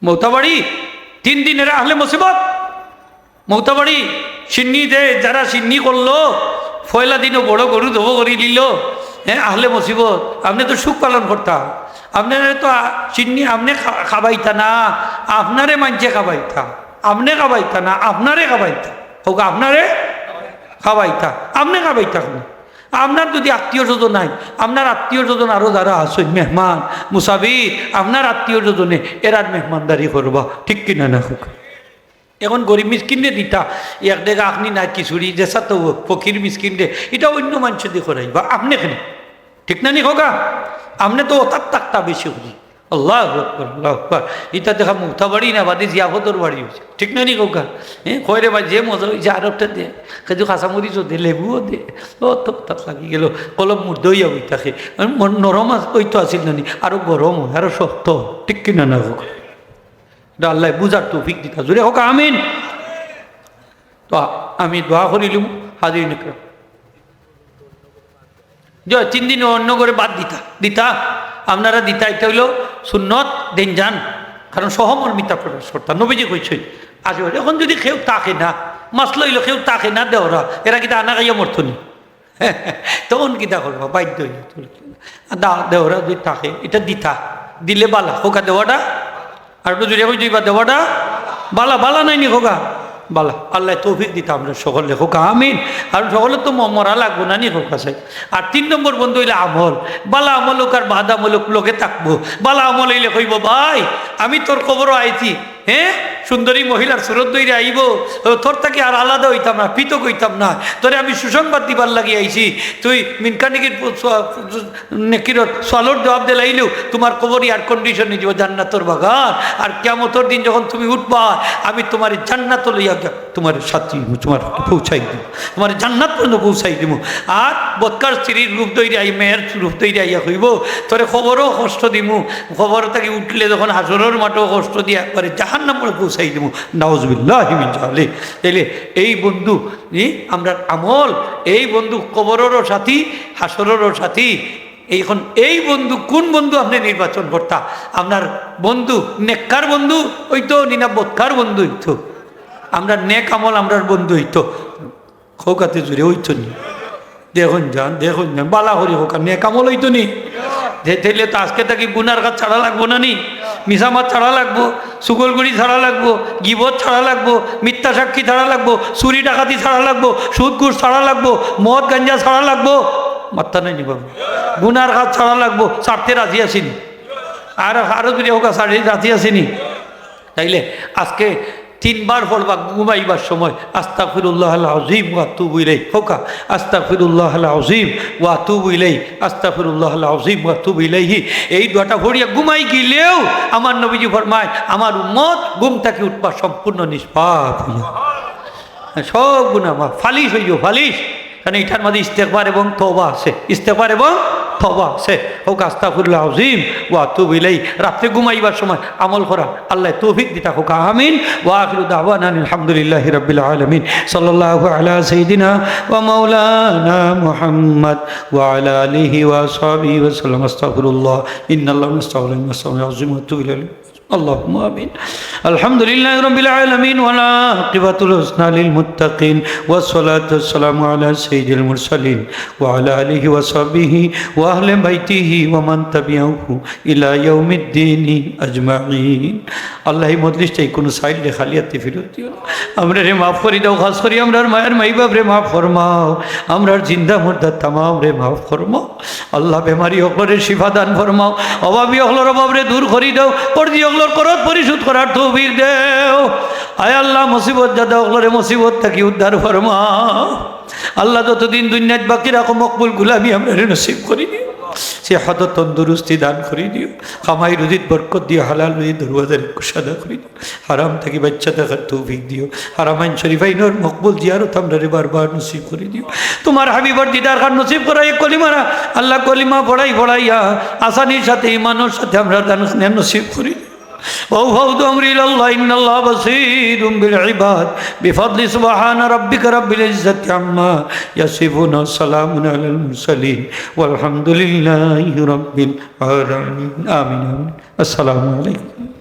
মৌতাবাড়ি 3 দিনের আহলে মুসিবত। মৌতাবাড়ি সিন্নি দে, যারা সিন্নি করলো পয়লা দিনও বড় গরু ধবো করে নিল, হ্যাঁ আহলে মুসিবত। আপনি তো সুখ পালন করতাম, আপনারে তো সিন্নি আপনি খাবাইতা না, আপনারে মানছে খাবাইতা, আপনি খাবাইতা না, আপনারে খাবাইতা হোক, আপনারে খাবাইতা, আপনি খাবাইতা। আপনার যদি আত্মীয় স্বজন নাই, আপনার আত্মীয় স্বজন আরো যারা আসেন মেহমান মুসাফির, আপনার আত্মীয় স্বজনে এরার মেহমানদারি করবা, ঠিক কিনা না হোক। এখন গরিব মিসকিনে দিতা এক ডেগা আপনি না খিচুড়ি যেসা তো ফকির মিসকিনে এটা অন্য মানুষ দিয়ে করাইবা, আপনি এখানে ঠিক না নি হোগা। আপনি তো ওটার তাকটা বেশি হলি। আল্লাহ আকবার, আল্লাহ আকবার। এটা দেখা মুক্তা বাড়ি না বাদে জিয়াফতর বাড়ি হয়েছে, ঠিক না নি হোগা। হ্যাঁ কয়রে ভাই যে মজা হয়েছে আর একটা দে, কিন্তু কাঁচামরিচও দে, লেবুও দে, ও তো তাক লাগি গেল কলম মুর দইয়া ওই থাকে নরম ওই তো আসিল না নি, আরো গরম হয় আরো শক্ত, ঠিক কিনা না হোক। আল্লাহ বুঝার তৌফিক দিতা জোরে হোক আমিন। তো আমি দোয়া করিলুম হাজির নিকরাম যে 3 দিন অন্য করে বাদ দিতা আপনারা দিতা। এটা হইল সুন্নত দিন যান, কারণ সহমর্মিতা প্রকাশ করতাম নবীজি কইছে আসবে। এখন যদি কেউ তাকে না মাসলা হইল কেউ তাকে না দেওরা, এরা কিতা আনা খাইয়া মরতনি তখন কিতা করবা বাধ্য হইয়া দেওরা যদি তাকে এটা দিতা দিলে বালা হোকা দেওয়াটা আর একটু জুড়ে কই দিবা দেওয়াটা বালা বালা নাই নি হোকা বালা। আল্লাহ তৌফিক দিতা আমরা সকলে হোকা আমিন। আর সকলে তো মরা লাগবো না নি হোকা চাই। আর 3 নম্বর বন্ধু হইলে আমল, বালা আমল হোক আর বাদ আমল হোক লোকে থাকবো। বালা আমল হইলে কইব ভাই আমি তোর খবরও আইছি, হ্যাঁ সুন্দরী মহিলার সুরত দইরে আইব, তোর তাকে আর আলাদা হইতাম না, পৃথক হইতাম না, তোরে আমি সুসংবাদ দিবার লাগি আইছি। তুই মিনকানিকির নেকিরত সালোর জবাব দিলাইলেও তোমার খবর এয়ার কন্ডিশনে যাব জান্নাতর বাগান। আর কিয়ামতের দিন যখন তুমি উঠবা আমি তোমার জান্নাত লইয়া তোমার সাথী তোমার পৌঁছাই দিব, তোমার জান্নাত পর্যন্ত পৌঁছাই দিব। আর বৎকার স্ত্রীর রূপ দইরে আই মেয়ের রূপ দইরে আইয়া হইব, তোরে খবরও কষ্ট দিমু, খবর তাকে উঠলে যখন হাসরের মাঠেও কষ্ট দিয়ে একবারে জাহান্নাম পরে পৌঁছাই দিব, নাউজুবিল্লাহি মিন যালিক। তাইলে এই বন্ধু আমরা আমল, এই বন্ধু কবরেরও সাথী হাসরেরও সাথী। এখন এই বন্ধু কোন বন্ধু আপনি নির্বাচন করতা? আপনার বন্ধু নেককার বন্ধু হইতো নিনা বৎকার বন্ধু হইতো? আমরা নেক আমল আমরার বন্ধু হইতো খৌকাতে জুড়ে হইতো নি। দেখুন যান বালা হরি হোক নেক আমল হইতো নি। তাইলে তো আজকে তাকে গুনার কাজ ছাড়া লাগবো না নি, মিসামাত ছাড়া লাগবো, সুগলগুড়ি ছাড়া লাগবো, গিবত ছাড়া লাগবো, মিথ্যা সাক্ষী ছাড়া লাগবো, চুরি ডাকাতি ছাড়া লাগবো, সুদ ঘুষ ছাড়া লাগবো, মদ গাঞ্জা ছাড়া লাগবো, মাত্রা নাই নিব গুনার কাজ ছাড়া লাগবো। ছাড়তে রাজি আসিনি আর আরো যদি হোক রাজি আসিনি। তাইলে আজকে 3 বার পড়বা ঘুমাইবার সময় আস্তাগফিরুল্লাহাল আযীম ওয়া আতুবু ইলাইহি হোকা, আস্তাগফিরুল্লাহাল আযীম ওয়া আতুবু ইলাইহি, আস্তাগফিরুল্লাহাল আযীম ওয়া আতুবু ইলাইহি। এই দোয়াটা পড়িয়া ঘুমাই গেলেও আমার নবীজি ফরমায় আমার উম্মত ঘুম থেকে উঠবা সম্পূর্ণ নিষ্পাপ হইয়া, সব গুনাহ মাফ, ফালিশ হইও ফালিশ। কারণ এটার মধ্যে ইস্তেগফার এবং তওবা আছে, ইস্তেগফার এবং তওবা আছে হোক। আস্তাগফিরুল্লাহ আযীম ওয়া আতুবু ইলাইহি। রাতে ঘুমাইবার সময় আমল করা আল্লাহ তৌফিক দিতা হোক আমিন। ওয়া আখিরু দাওয়ানা আলহামদুলিল্লাহি রাব্বিল আলামিন। সাল্লাল্লাহু আলা সাইয়্যিদিনা ওয়া মাওলানা মুহাম্মদ ওয়া আলা আলিহি ওয়া আসহাবিহি ওয়া সাল্লাম। আস্তাগফিরুল্লাহ ইন্নাল্লাহা মুস্তাগফিরুন আযীম ওয়া আতুবু ইলাইহি। اللهم آمين. الحمد لله رب العالمين والعاقبة الحسنى للمتقين والصلاة والسلام على سيد المرسلين وعلى آله وصحبه وأهل بيته ومن تبعه إلى يوم الدين أجمعين. الله মজলিস চাই কোনো সাইড রে খালিয়াতে ফিরত দিও না। আমরা রে মাফ করি দাও, খাস করি আমরার মায়ের মাই বাপ রে মাফ ফরমাও, আমরার জিন্দা মুর্দা তামাম রে মাফ ফরমাও। আল্লাহ বেমারি হকলের শিফা দান ফরমাও, অভাবী হকলের অভাব রে দূর করি দাও, পরদি হকলের করত পরিশোধ করার তৌফিক দেও। আয় আল্লাহ মুসিবত জাদা হকলের মুসিবত থেকে উদ্ধার ফরমাও। আল্লাহ যতদিন দুনিয়াত বাকি রাখো মকবুল গুলামি আমরা নসিব করি দিও, সে হত তন্দুরুস্তি দান করি দিও, কামাই রুজিত বরকত দিও, হালাল রুজিত দরওয়াজার কুশাদা করি দিও, হারাম থেকে বাচ্চা থাকার তৌফিক দিও, হারামাইন শরীফাইনর মকবুল জিয়ারত আমরা বারবার নসিব করে দিও। তোমার হাবিবর দিদার খান নসিব করাই কলিমারা আল্লাহ কলিমা পড়াইয়া আসানির সাথে ইমানের সাথে আমরা দানুস নসিব করি। وَفَوْضُ أَمْرِي إِلَى اللَّهِ إِنَّ اللَّهَ بَصِيرٌ بِالْعِبَادِ بِفَضْلِ سُبْحَانَ رَبِّكَ رَبِّ الْعِزَّةِ عَمَّا يَصِفُونَ وَسَلَامٌ عَلَى الْمُرْسَلِينَ وَالْحَمْدُ لِلَّهِ رَبِّ الْعَالَمِينَ آمين. السلام عليكم.